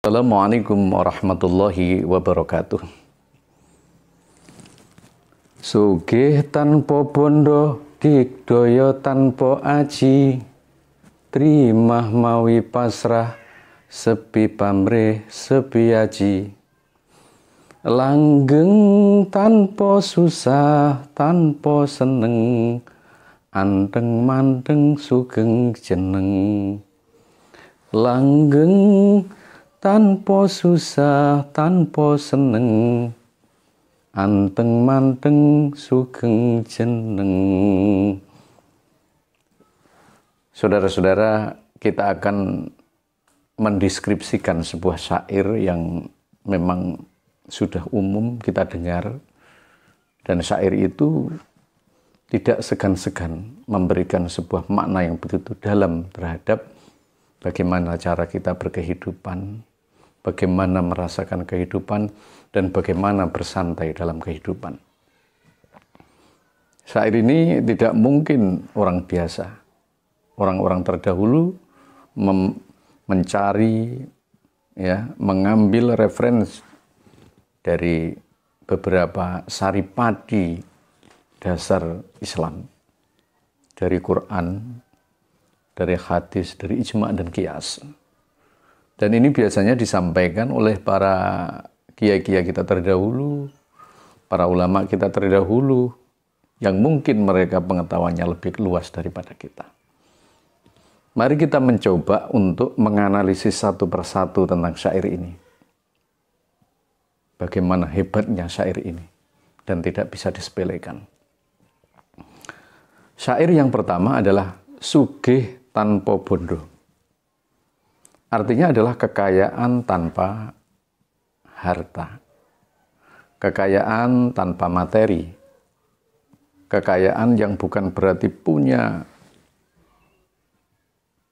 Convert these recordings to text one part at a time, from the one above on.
Assalamualaikum warahmatullahi wabarakatuh. Sugih tanpa bondo, digdaya tanpa aji, trimah mawi pasrah, sepi pamrih sepi aji. Langgeng tanpa susah, tanpa seneng, anteng manteng sugeng jeneng. Langgeng tanpa susah, tanpa seneng, anteng manteng sugeng jeneng. Saudara-saudara, kita akan mendeskripsikan sebuah syair yang memang sudah umum kita dengar, dan syair itu tidak segan-segan memberikan sebuah makna yang begitu dalam terhadap bagaimana cara kita berkehidupan, bagaimana merasakan kehidupan, dan bagaimana bersantai dalam kehidupan. Syair ini tidak mungkin orang biasa. Orang-orang terdahulu mencari, mengambil referensi dari beberapa saripati dasar Islam, dari Quran, dari hadis, dari ijma' dan qiyas. Dan ini biasanya disampaikan oleh para kiai-kiai kita terdahulu, para ulama kita terdahulu, yang mungkin mereka pengetahuannya lebih luas daripada kita. Mari kita mencoba untuk menganalisis satu persatu tentang syair ini. Bagaimana hebatnya syair ini, dan tidak bisa disepelekan. Syair yang pertama adalah sugih tanpa bondo. Artinya adalah kekayaan tanpa harta, kekayaan tanpa materi, kekayaan yang bukan berarti punya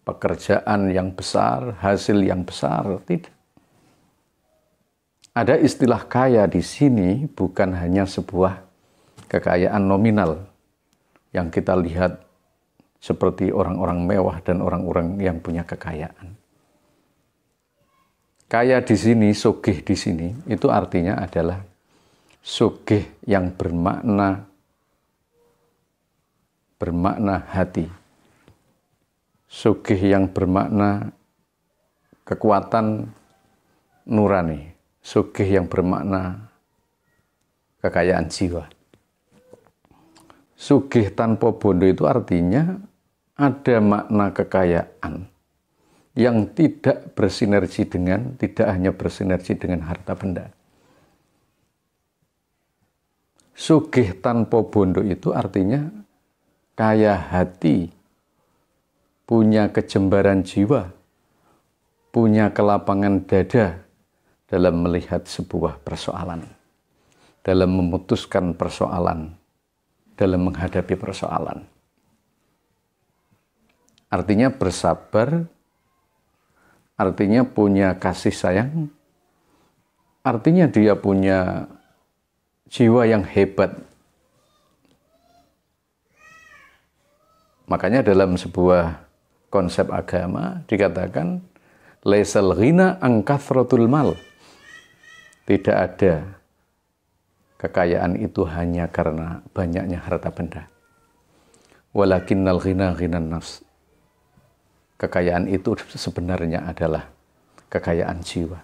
pekerjaan yang besar, hasil yang besar, tidak. Ada istilah kaya di sini bukan hanya sebuah kekayaan nominal yang kita lihat seperti orang-orang mewah dan orang-orang yang punya kekayaan. Kaya di sini, sugih di sini, itu artinya adalah sugih yang bermakna hati. Sugih yang bermakna kekuatan nurani. Sugih yang bermakna kekayaan jiwa. Sugih tanpa bondo itu artinya ada makna kekayaan yang tidak hanya bersinergi dengan harta benda. Sugih tanpa bondo itu artinya kaya hati, punya kejembaran jiwa, punya kelapangan dada dalam melihat sebuah persoalan, dalam memutuskan persoalan, dalam menghadapi persoalan. Artinya bersabar, artinya punya kasih sayang, artinya dia punya jiwa yang hebat. Makanya dalam sebuah konsep agama dikatakan laisal ghina an kathratul mal. Tidak ada kekayaan itu hanya karena banyaknya harta benda. Walakinnal ghina ghinan nafs. Kekayaan itu sebenarnya adalah kekayaan jiwa.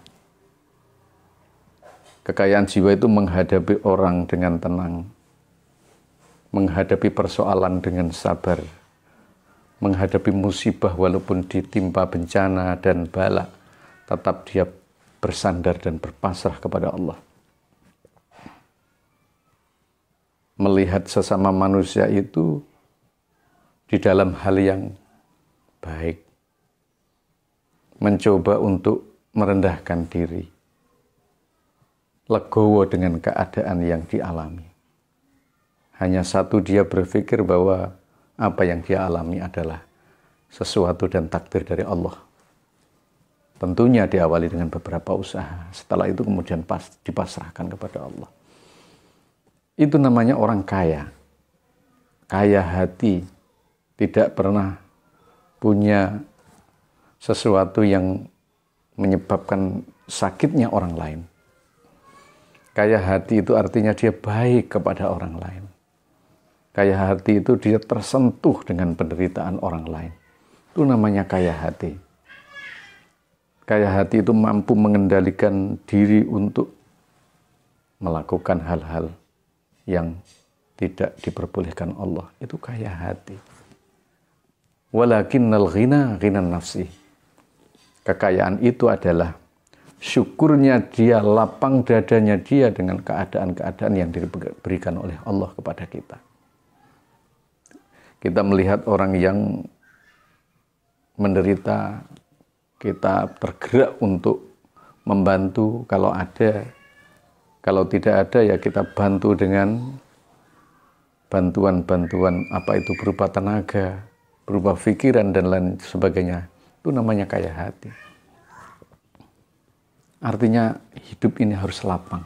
Kekayaan jiwa itu menghadapi orang dengan tenang, menghadapi persoalan dengan sabar, menghadapi musibah walaupun ditimpa bencana dan bala, tetap dia bersandar dan berpasrah kepada Allah. Melihat sesama manusia itu di dalam hal yang baik, mencoba untuk merendahkan diri, legowo dengan keadaan yang dialami. Hanya satu, dia berpikir bahwa apa yang dia alami adalah sesuatu dan takdir dari Allah. Tentunya diawali dengan beberapa usaha, setelah itu kemudian dipasrahkan kepada Allah. Itu namanya orang kaya. Kaya hati, tidak pernah punya sesuatu yang menyebabkan sakitnya orang lain. Kaya hati itu artinya dia baik kepada orang lain. Kaya hati itu dia tersentuh dengan penderitaan orang lain. Itu namanya kaya hati. Kaya hati itu mampu mengendalikan diri untuk melakukan hal-hal yang tidak diperbolehkan Allah. Itu kaya hati. Walakinnal ghina ghinan nafsi. Kekayaan itu adalah syukurnya dia, lapang dadanya dia dengan keadaan-keadaan yang diberikan oleh Allah kepada kita. Kita melihat orang yang menderita, kita tergerak untuk membantu kalau ada. Kalau tidak ada ya kita bantu dengan bantuan-bantuan, apa itu berupa tenaga, berupa pikiran dan lain sebagainya. Itu namanya kaya hati. Artinya hidup ini harus lapang.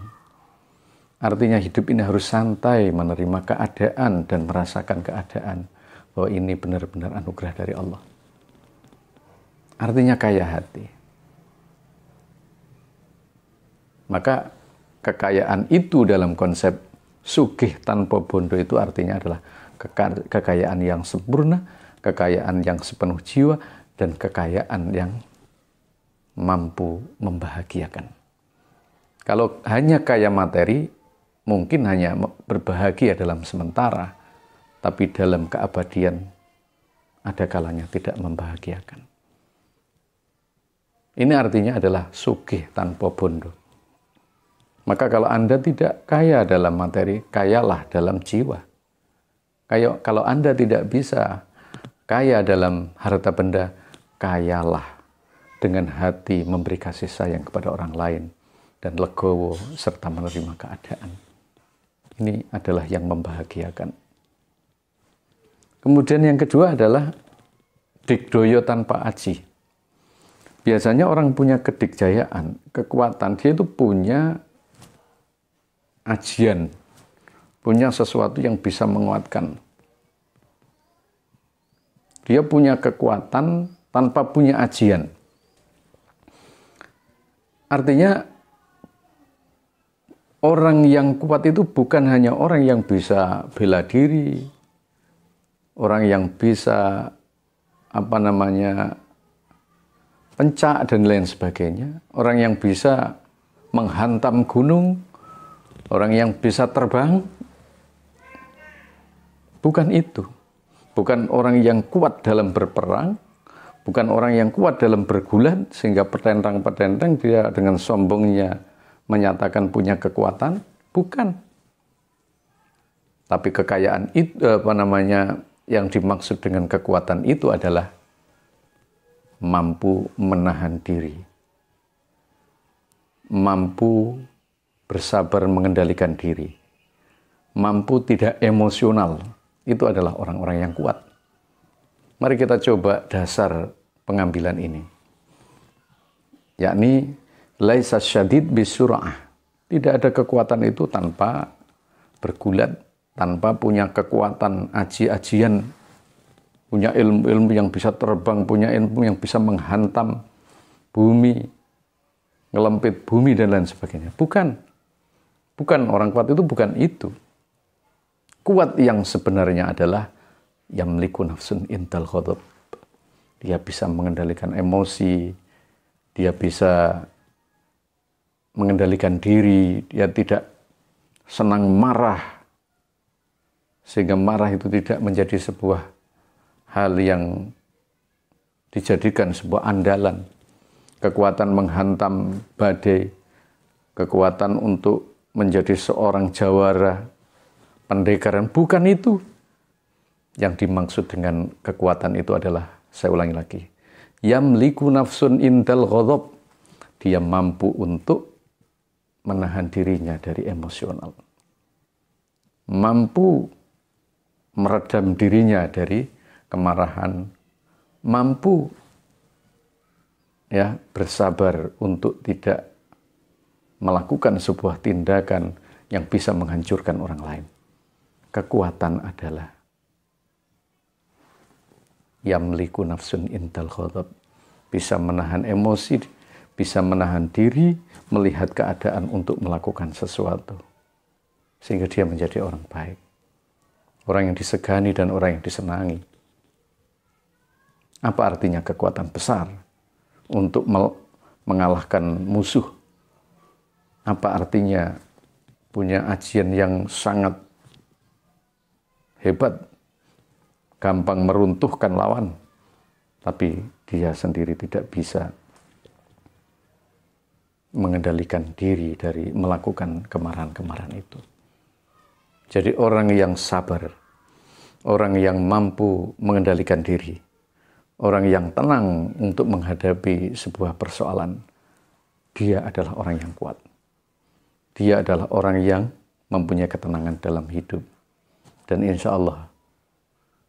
Artinya hidup ini harus santai menerima keadaan dan merasakan keadaan bahwa ini benar-benar anugerah dari Allah. Artinya kaya hati. Maka kekayaan itu dalam konsep sugih tanpa bondo itu artinya adalah kekayaan yang sempurna, kekayaan yang sepenuh jiwa, dan kekayaan yang mampu membahagiakan. Kalau hanya kaya materi, mungkin hanya berbahagia dalam sementara, tapi dalam keabadian ada kalanya tidak membahagiakan. Ini artinya adalah sugih tanpa bondo. Maka kalau Anda tidak kaya dalam materi, kayalah dalam jiwa. Kalau Anda tidak bisa kaya dalam harta benda, kayalah dengan hati memberi kasih sayang kepada orang lain dan legowo serta menerima keadaan. Ini adalah yang membahagiakan. Kemudian yang kedua adalah digdoyo tanpa aji. Biasanya orang punya kedikjayaan, kekuatan, dia itu punya ajian, punya sesuatu yang bisa menguatkan. Dia punya kekuatan tanpa punya ajian. Artinya orang yang kuat itu bukan hanya orang yang bisa bela diri, orang yang bisa pencak dan lain sebagainya, orang yang bisa menghantam gunung, orang yang bisa terbang. Bukan itu. Bukan orang yang kuat dalam berperang, bukan orang yang kuat dalam bergulat sehingga petentang-petentang dia dengan sombongnya menyatakan punya kekuatan, bukan. Tapi kekayaan itu yang dimaksud dengan kekuatan itu adalah mampu menahan diri, mampu bersabar mengendalikan diri, mampu tidak emosional. Itu adalah orang-orang yang kuat. Mari kita coba dasar pengambilan ini. Yakni laisa syadid bisur'ah. Tidak ada kekuatan itu tanpa bergulat, tanpa punya kekuatan aji-ajian, punya ilmu-ilmu yang bisa terbang, punya ilmu yang bisa menghantam bumi, ngelempit bumi dan lain sebagainya. Bukan. Orang kuat itu bukan itu. Kuat yang sebenarnya adalah yamliku nafsun intal ghadab. Dia bisa mengendalikan emosi, dia bisa mengendalikan diri, dia tidak senang marah, sehingga marah itu tidak menjadi sebuah hal yang dijadikan sebuah andalan. Kekuatan menghantam badai, kekuatan untuk menjadi seorang jawara, pendekaran, bukan itu. Yang dimaksud dengan kekuatan itu adalah, saya ulangi lagi, yamliku nafsun indal ghadab. Dia mampu untuk menahan dirinya dari emosional, mampu meredam dirinya dari kemarahan, mampu bersabar untuk tidak melakukan sebuah tindakan yang bisa menghancurkan orang lain. Kekuatan adalah yamliku nafsun intal ghadab, bisa menahan emosi, bisa menahan diri melihat keadaan untuk melakukan sesuatu. Sehingga dia menjadi orang baik. Orang yang disegani dan orang yang disenangi. Apa artinya kekuatan besar untuk mengalahkan musuh? Apa artinya punya ajian yang sangat hebat, gampang meruntuhkan lawan, tapi dia sendiri tidak bisa mengendalikan diri dari melakukan kemarahan-kemarahan itu. Jadi orang yang sabar, orang yang mampu mengendalikan diri, orang yang tenang untuk menghadapi sebuah persoalan, dia adalah orang yang kuat. Dia adalah orang yang mempunyai ketenangan dalam hidup. Dan insya Allah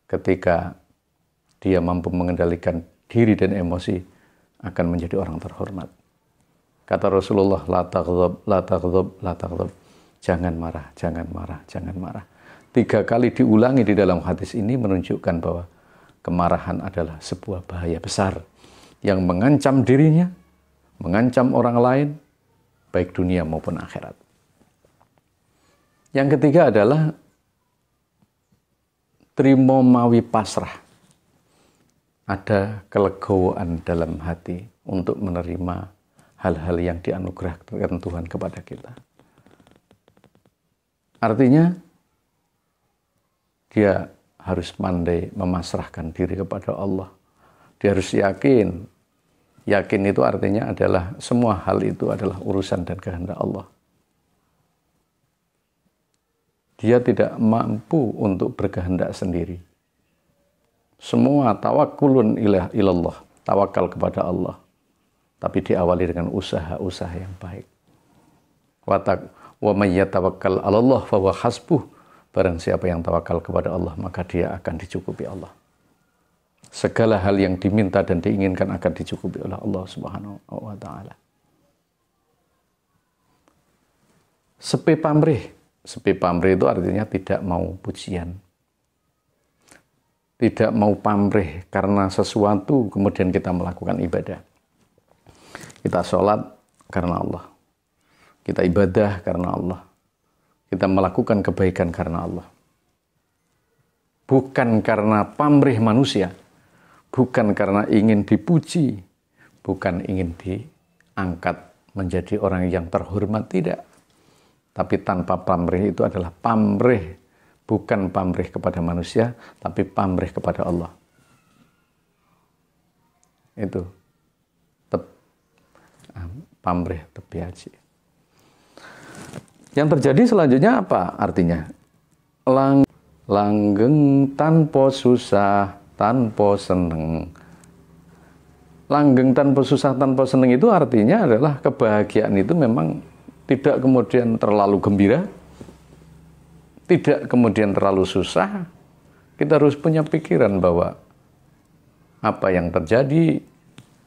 ketika dia mampu mengendalikan diri dan emosi, akan menjadi orang terhormat. Kata Rasulullah, la taghdab, la taghdab, la taghdab. Jangan marah, jangan marah, jangan marah. 3 kali diulangi di dalam hadis ini menunjukkan bahwa kemarahan adalah sebuah bahaya besar yang mengancam dirinya, mengancam orang lain, baik dunia maupun akhirat. Yang ketiga adalah trimo mawi pasrah. Ada kelegowoan dalam hati untuk menerima hal-hal yang dianugerahkan Tuhan kepada kita. Artinya, dia harus pandai memasrahkan diri kepada Allah. Dia harus yakin. Yakin itu artinya adalah semua hal itu adalah urusan dan kehendak Allah. Dia tidak mampu untuk berkehendak sendiri. Semua tawakulun ilallah, tawakal kepada Allah. Tapi diawali dengan usaha-usaha yang baik. Wa may yatawakkal 'alallah fa huwa hasbuh. Barang siapa yang tawakal kepada Allah, maka dia akan dicukupi Allah. Segala hal yang diminta dan diinginkan akan dicukupi oleh Allah Subhanahu wa taala. Sepi pamrih. Sepi pamrih itu artinya tidak mau pujian. Tidak mau pamrih karena sesuatu kemudian kita melakukan ibadah. Kita sholat karena Allah. Kita ibadah karena Allah. Kita melakukan kebaikan karena Allah. Bukan karena pamrih manusia. Bukan karena ingin dipuji. Bukan ingin diangkat menjadi orang yang terhormat. Tidak. Tapi tanpa pamrih itu adalah pamrih. Bukan pamrih kepada manusia, tapi pamrih kepada Allah. Itu. Pamrih tepi haji. Yang terjadi selanjutnya apa artinya? Langgeng tanpa susah, tanpa seneng. Langgeng tanpa susah, tanpa seneng itu artinya adalah kebahagiaan itu memang tidak kemudian terlalu gembira, tidak kemudian terlalu susah. Kita harus punya pikiran bahwa apa yang terjadi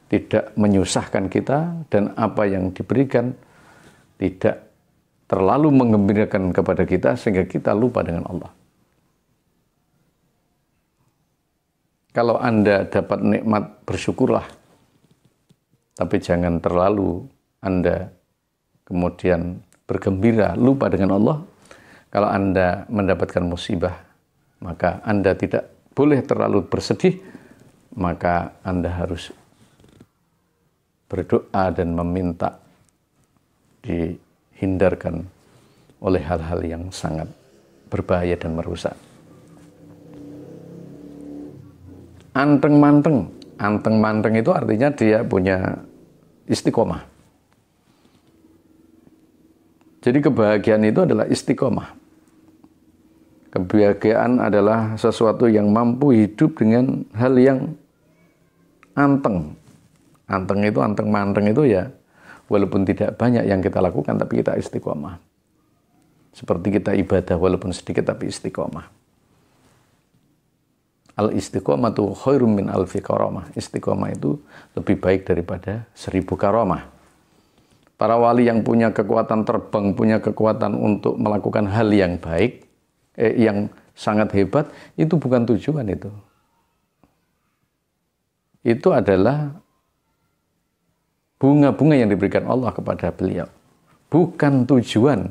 tidak menyusahkan kita dan apa yang diberikan tidak terlalu menggembirakan kepada kita sehingga kita lupa dengan Allah. Kalau Anda dapat nikmat, bersyukurlah. Tapi jangan terlalu Anda kemudian bergembira, lupa dengan Allah. Kalau Anda mendapatkan musibah, maka Anda tidak boleh terlalu bersedih, maka Anda harus berdoa dan meminta dihindarkan oleh hal-hal yang sangat berbahaya dan merusak. Anteng-manteng. Anteng-manteng itu artinya dia punya istiqomah. Jadi kebahagiaan itu adalah istiqomah. Kebahagiaan adalah sesuatu yang mampu hidup dengan hal yang anteng. Anteng itu, anteng-manteng itu ya, walaupun tidak banyak yang kita lakukan, tapi kita istiqomah. Seperti kita ibadah walaupun sedikit, tapi istiqomah. Al-istiqomatu khairum min alfi karamah. Istiqomah itu lebih baik daripada 1000 karamah. Para wali yang punya kekuatan terbang, punya kekuatan untuk melakukan hal yang baik, yang sangat hebat, itu bukan tujuan itu. Itu adalah bunga-bunga yang diberikan Allah kepada beliau. Bukan tujuan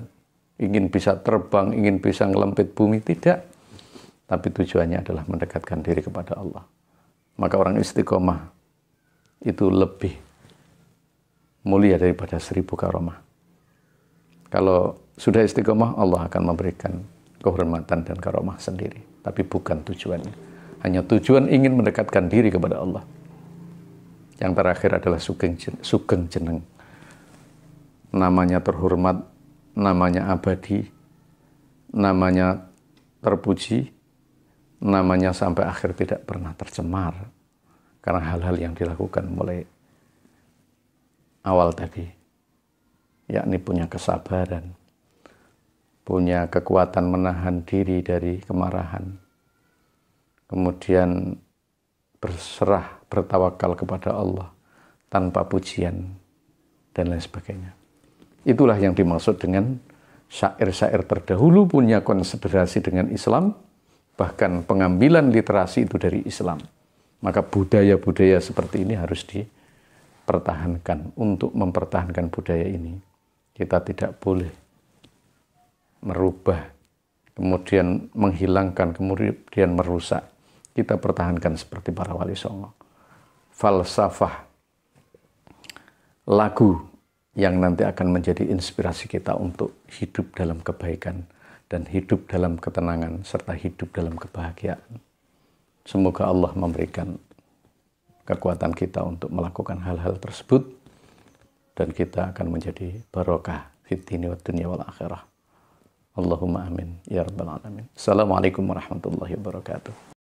ingin bisa terbang, ingin bisa ngelempit bumi, tidak. Tapi tujuannya adalah mendekatkan diri kepada Allah. Maka orang istiqomah itu lebih mulia daripada 1000 karomah. Kalau sudah istiqomah, Allah akan memberikan kehormatan dan karomah sendiri. Tapi bukan tujuannya. Hanya tujuan ingin mendekatkan diri kepada Allah. Yang terakhir adalah sugeng jeneng. Namanya terhormat, namanya abadi, namanya terpuji, namanya sampai akhir tidak pernah tercemar. Karena hal-hal yang dilakukan mulai awal tadi, yakni punya kesabaran, punya kekuatan menahan diri dari kemarahan, kemudian berserah, bertawakal kepada Allah tanpa pujian dan lain sebagainya. Itulah yang dimaksud dengan syair-syair terdahulu punya konsiderasi dengan Islam, bahkan pengambilan literasi itu dari Islam. Maka budaya-budaya seperti ini harus dipertahankan. Untuk mempertahankan budaya ini, kita tidak boleh merubah, kemudian menghilangkan, kemudian merusak. Kita pertahankan seperti para wali songo. Falsafah, lagu yang nanti akan menjadi inspirasi kita untuk hidup dalam kebaikan dan hidup dalam ketenangan serta hidup dalam kebahagiaan. Semoga Allah memberikan kekuatan kita untuk melakukan hal-hal tersebut dan kita akan menjadi barokah fid dini wad dunya wal akhirah. Allahumma amin ya rabbal alamin. Assalamualaikum warahmatullahi wabarakatuh.